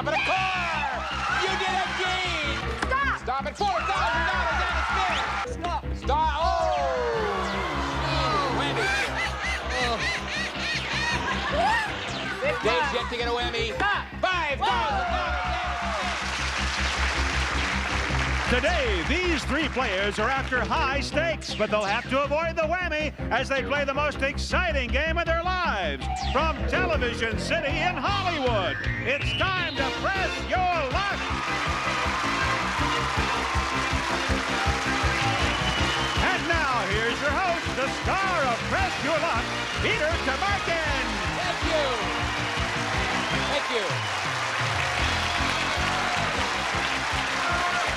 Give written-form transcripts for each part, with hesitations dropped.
top of the car! You did it, Gene! Stop! Stop at $4,000 and a spin! Stop! Stop! Oh! Whammy! Dave's yet to get a whammy. Stop! $5,000! Today, these three players are after high stakes, but they'll have to avoid the whammy as they play the most exciting game of their lives. From Television City in Hollywood, it's time to press your luck. And now, here's your host, the star of Press Your Luck, Peter Tamarkin. Thank you. Thank you.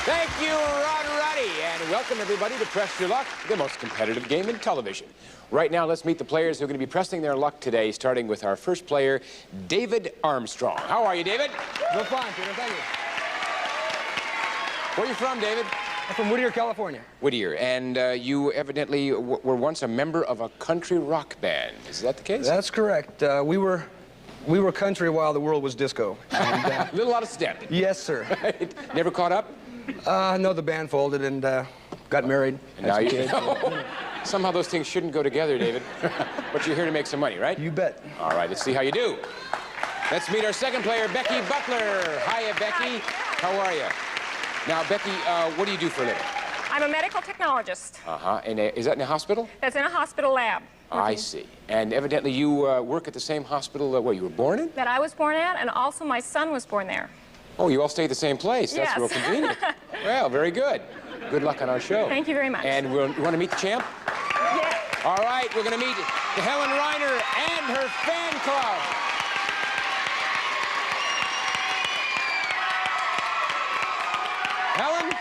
Thank you, Ron Ruddy, and welcome everybody to Press Your Luck, the most competitive game in television. Right now, let's meet the players who are going to be pressing their luck today, starting with our first player, David Armstrong. How are you, David? Real fine, Peter, thank you. Where are you from, David? I'm from Whittier, California. Whittier, and you evidently were once a member of a country rock band. Is that the case? That's correct. We were country while the world was disco. And, A little out of step. yes, sir. Never caught up? No, the band folded and got married. And now you somehow those things shouldn't go together, David. But you're here to make some money, right? You bet. All right, let's see how you do. Let's meet our second player, Becky Butler. Hiya, Becky. How are you? Now, Becky, what do you do for a living? I'm a medical technologist. Uh-huh. And is that in a hospital? That's in a hospital lab. I see. And evidently you work at the same hospital that, you were born in? That I was born at, and also my son was born there. Oh, you all stay at the same place. That's Yes. real convenient. Well, very good. Good luck on our show. Thank you very much. And you want to meet the champ? Yeah. All right, we're going to meet Helen Reiner and her fan club. Helen,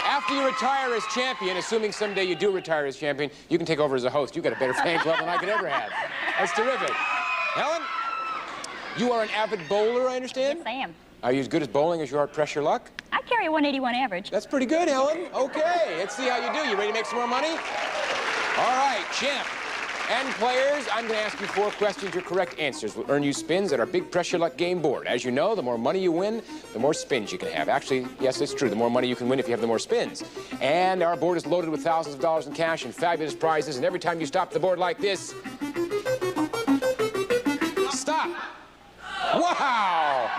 after you retire as champion, assuming someday you do retire as champion, you can take over as a host. You've got a better fan club than I could ever have. That's terrific. Helen, you are an avid bowler, I understand? Yes, I am. Are you as good at bowling as you are at Press Your Luck? I carry a 181 average. That's pretty good, Helen. Okay, let's see how you do. You ready to make some more money? All right, champ. And players, I'm going to ask you 4 questions. Your correct answers will earn you spins at our big Press Your Luck game board. As you know, the more money you win, the more spins you can have. Actually, yes, it's true. The more money you can win if you have the more spins. And our board is loaded with thousands of dollars in cash and fabulous prizes. And every time you stop the board like this... Stop! Wow!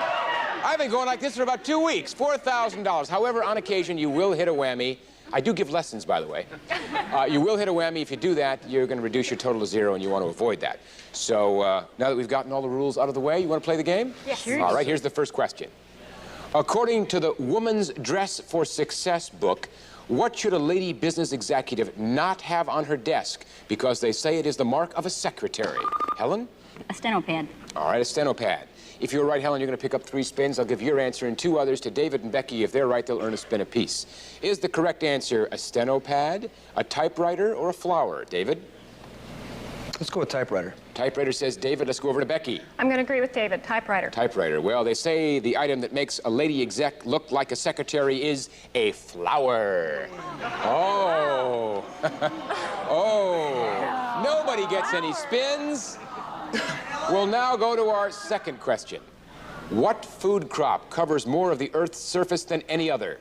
I've been going like this for about 2 weeks. $4,000. However, on occasion, you will hit a whammy. I do give lessons, by the way. You will hit a whammy. If you do that, you're going to reduce your total to 0, and you want to avoid that. So now that we've gotten all the rules out of the way, you want to play the game? Yes. All right, here's the first question. According to the Woman's Dress for Success book, what should a lady business executive not have on her desk because they say it is the mark of a secretary? Helen? A steno pad. All right, a steno pad. If you're right, Helen, you're going to pick up 3 spins. I'll give your answer and 2 others to David and Becky. If they're right, they'll earn a spin apiece. Is the correct answer a steno pad, a typewriter, or a flower? David? Let's go with typewriter. Typewriter says David. Let's go over to Becky. I'm going to agree with David. Typewriter. Typewriter. Well, they say the item that makes a lady exec look like a secretary is a flower. Oh. Oh. Nobody gets any spins. We'll now go to our second question. What food crop covers more of the Earth's surface than any other?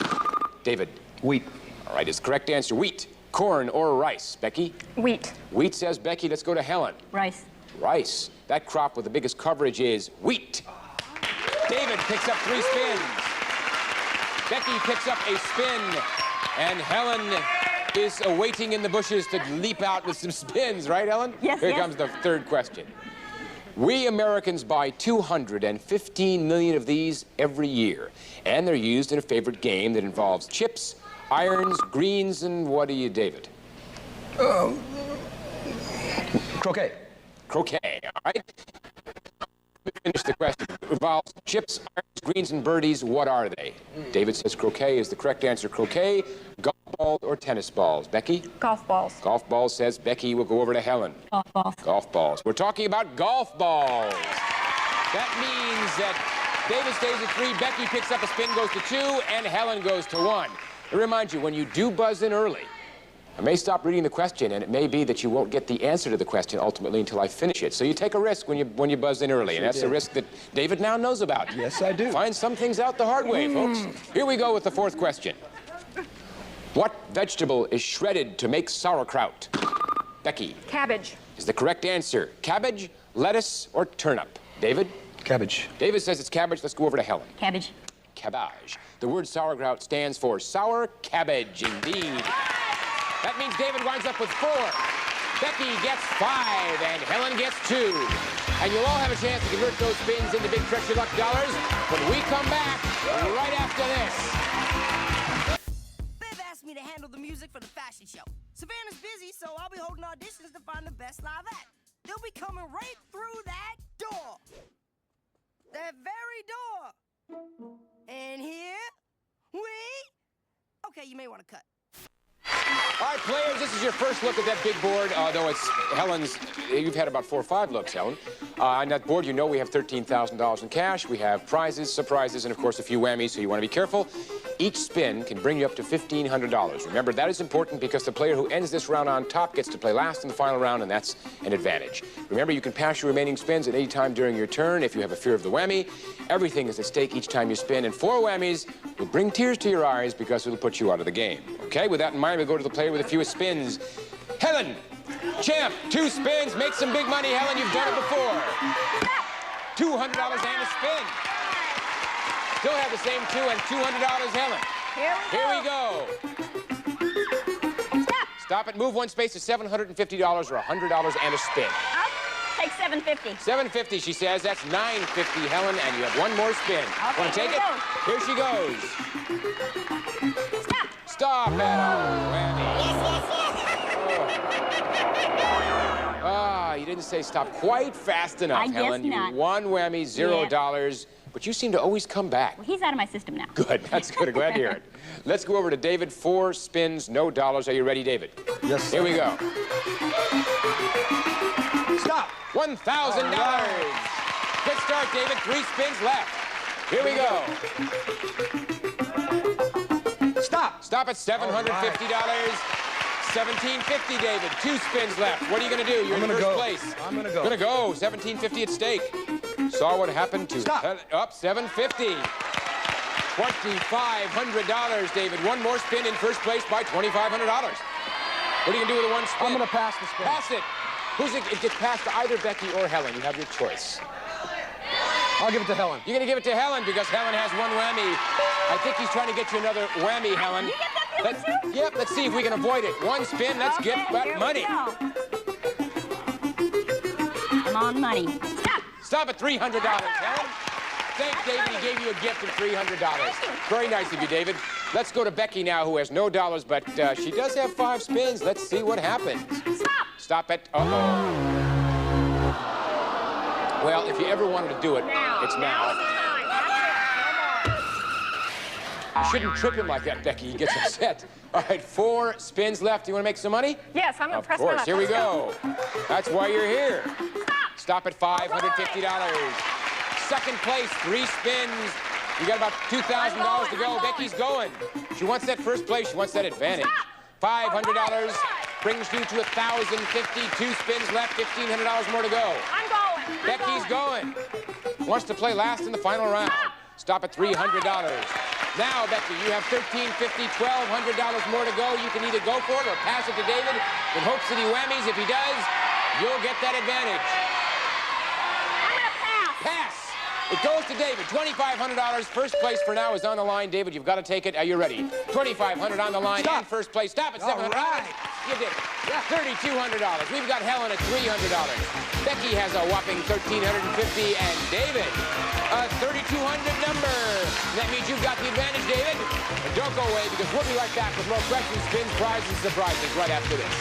David. Wheat. All right, is the correct answer wheat, corn, or rice? Becky? Wheat. Wheat says Becky. Let's go to Helen. Rice. Rice. That crop with the biggest coverage is wheat. David picks up 3 spins. Becky picks up a spin. And Helen is waiting in the bushes to leap out with some spins, right, Helen? Yes, Here yes. comes the third question. We Americans buy 215 million of these every year, and they're used in a favorite game that involves chips, irons, greens, and what do you, David? Croquet. Croquet, all right? Let me finish the question. It involves chips, irons, greens, and birdies. What are they? David says croquet is the correct answer. Croquet, golf balls, or tennis balls? Becky? Golf balls. Golf balls says Becky. Will go over to Helen. Golf balls. Golf balls. We're talking about golf balls. That means that David stays at 3, Becky picks up a spin, goes to 2, and Helen goes to 1. I remind you, when you do buzz in early, I may stop reading the question, and it may be that you won't get the answer to the question ultimately until I finish it. So you take a risk when you buzz in early, and that's a risk that David now knows about. Yes, I do. Find some things out the hard way, folks. Here we go with the fourth question. What vegetable is shredded to make sauerkraut? Becky. Cabbage. Is the correct answer cabbage, lettuce, or turnip? David? Cabbage. David says it's cabbage. Let's go over to Helen. Cabbage. Cabbage. The word sauerkraut stands for sour cabbage, indeed. That means David winds up with 4. Becky gets 5, and Helen gets 2. And you'll all have a chance to convert those spins into big treasure luck dollars when we come back right after this. They've asked me to handle the music for the fashion show. Savannah's busy, so I'll be holding auditions to find the best live act. They'll be coming right through that door. That very door. And here okay, you may want to cut. All right, players, this is your first look at that big board, though it's Helen's. You've had about 4 or 5 looks, Helen. On that board, you know we have $13,000 in cash. We have prizes, surprises, and, of course, a few whammies, so you want to be careful. Each spin can bring you up to $1,500. Remember, that is important because the player who ends this round on top gets to play last in the final round, and that's an advantage. Remember, you can pass your remaining spins at any time during your turn if you have a fear of the whammy. Everything is at stake each time you spin, and 4 whammies will bring tears to your eyes because it'll put you out of the game. Okay, with that in mind, we go to the player with the fewest spins. Helen, champ, 2 spins, make some big money. Helen, you've done it before. $200 and a spin. Still have the same 2 and $200, Helen. Here we go. Stop it. Move 1 space to $750 or $100 and a spin. I'll take $750. $750, she says. That's $950, Helen, and you have 1 more spin. Okay, Want to take here it? we Here she goes. Stop at a whammy. Ah, you didn't say stop quite fast enough, I guess Helen. not. You 1 whammy, $0, but you seem to always come back. Well, he's out of my system now. Good, that's good. I'm glad to hear it. Let's go over to David. 4 spins, no dollars. Are you ready, David? Yes, sir. Here we go. Stop. $1,000. Good start, David. 3 spins left. Here we go. Stop. Stop at $750. $1,750, David. 2 spins left. What are you going to do? You're in first place. I'm gonna go. Gonna go. $1,750 at stake. Saw what happened to Stop. Up $750. $2,500, David. 1 more spin in first place by $2,500. What are you gonna do with the 1 spin? I'm gonna pass the spin. Pass it. It gets passed to either Becky or Helen. You have your choice. I'll give it to Helen. You're gonna give it to Helen because Helen has 1 whammy. I think he's trying to get you another whammy, Helen. You get that feeling too? Yep, let's see if we can avoid it. 1 spin, let's get that money. I'm on money. Stop! Stop at $300, Helen. Thank David, he gave you a gift of $300. Very nice of you, David. Let's go to Becky now, who has no dollars, but she does have 5 spins. Let's see what happens. Stop! Stop at, Well, if you ever wanted to do it, it's now. You shouldn't trip him like that, Becky. He gets upset. All right, 4 spins left. You want to make some money? Yes, I'm going to press my Of course, luck. here we Let's go. That's why you're here. Stop at $550. Second place, 3 spins. You got about $2,000 to go. Becky's going. She wants that first place. She wants that advantage. $500 brings you to $1,050. 2 spins left, $1,500 more to go. I'm going. Becky's going. Wants to play last in the final round. Stop at $300. Now, Becky, you have $1,350, $1,200 more to go. You can either go for it or pass it to David in hopes that he whammies. If he does, you'll get that advantage. I'm going to pass. Pass. It goes to David. $2,500. First place for now is on the line. David, you've got to take it. Are you ready? $2,500 on the line. Stop. And first place. Stop at $700. right. You did it. $3,200. We've got Helen at $300. Becky has a whopping $1,350, and David a $3,200 number. That means you've got the advantage, David. And don't go away because we'll be right back with more questions, spins, prizes, and surprises right after this.